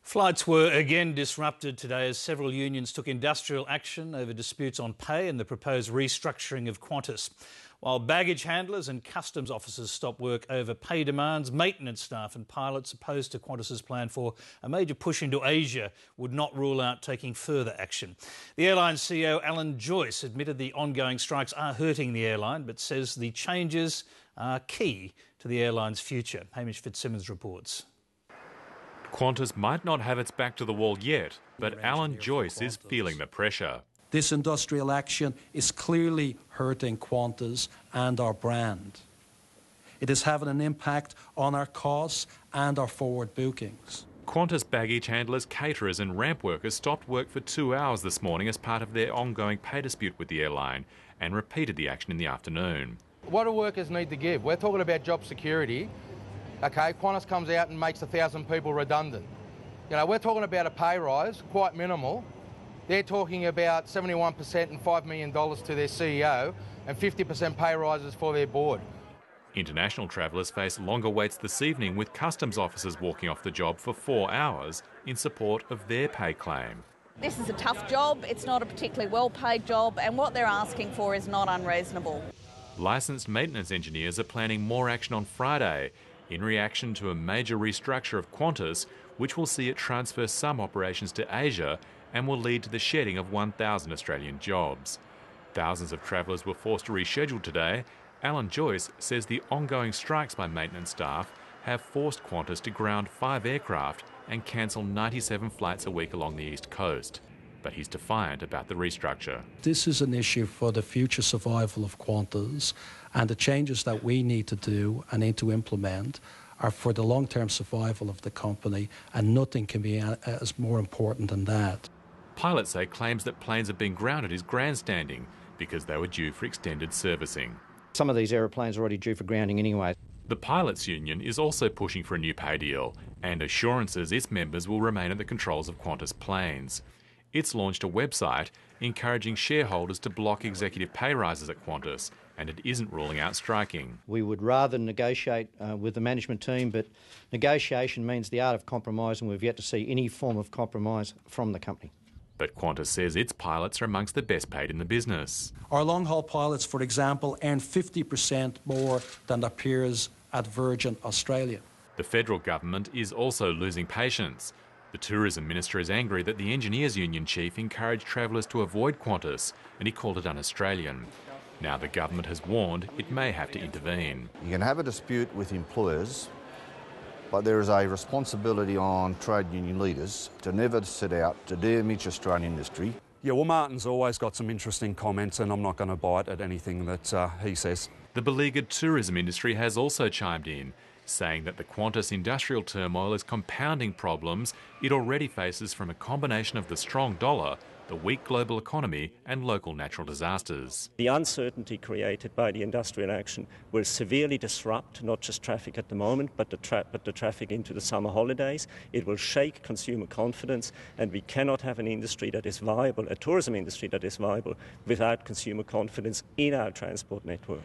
Flights were again disrupted today as several unions took industrial action over disputes on pay and the proposed restructuring of Qantas. While baggage handlers and customs officers stopped work over pay demands, maintenance staff and pilots opposed to Qantas's plan for a major push into Asia would not rule out taking further action. The airline CEO Alan Joyce admitted the ongoing strikes are hurting the airline, but says the changes are key to the airline's future. Hamish Fitzsimmons reports. Qantas might not have its back to the wall yet, but Alan Joyce is feeling the pressure. This industrial action is clearly hurting Qantas and our brand. It is having an impact on our costs and our forward bookings. Qantas baggage handlers, caterers and ramp workers stopped work for 2 hours this morning as part of their ongoing pay dispute with the airline and repeated the action in the afternoon. What do workers need to give? We're talking about job security. Okay, Qantas comes out and makes 1,000 people redundant. You know, we're talking about a pay rise, quite minimal. They're talking about 71% and $5 million to their CEO and 50% pay rises for their board. International travellers face longer waits this evening, with customs officers walking off the job for 4 hours in support of their pay claim. This is a tough job, it's not a particularly well-paid job, and what they're asking for is not unreasonable. Licensed maintenance engineers are planning more action on Friday in reaction to a major restructure of Qantas, which will see it transfer some operations to Asia and will lead to the shedding of 1,000 Australian jobs. Thousands of travellers were forced to reschedule today. Alan Joyce says the ongoing strikes by maintenance staff have forced Qantas to ground 5 aircraft and cancel 97 flights a week along the east coast. But he's defiant about the restructure. This is an issue for the future survival of Qantas, and the changes that we need to do and need to implement are for the long-term survival of the company, and nothing can be as more important than that. Pilots say claims that planes have been grounded is grandstanding because they were due for extended servicing. Some of these aeroplanes are already due for grounding anyway. The pilots' union is also pushing for a new pay deal and assurances its members will remain at the controls of Qantas planes. It's launched a website encouraging shareholders to block executive pay rises at Qantas, and it isn't ruling out striking. We would rather negotiate with the management team, but negotiation means the art of compromise, and we've yet to see any form of compromise from the company. But Qantas says its pilots are amongst the best paid in the business. Our long-haul pilots, for example, earn 50% more than their peers at Virgin Australia. The federal government is also losing patience. The Tourism Minister is angry that the Engineers Union chief encouraged travellers to avoid Qantas, and he called it un-Australian. Now the government has warned it may have to intervene. You can have a dispute with employers, but there is a responsibility on trade union leaders to never set out to damage Australian industry. Yeah, well, Martin's always got some interesting comments, and I'm not going to bite at anything that he says. The beleaguered tourism industry has also chimed in, saying that the Qantas industrial turmoil is compounding problems it already faces from a combination of the strong dollar, the weak global economy and local natural disasters. The uncertainty created by the industrial action will severely disrupt not just traffic at the moment, but the traffic into the summer holidays. It will shake consumer confidence, and we cannot have an industry that is viable, a tourism industry that is viable, without consumer confidence in our transport network.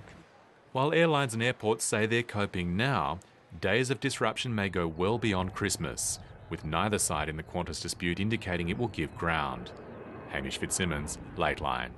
While airlines and airports say they're coping now, days of disruption may go well beyond Christmas, with neither side in the Qantas dispute indicating it will give ground. Hamish Fitzsimmons, Late Line.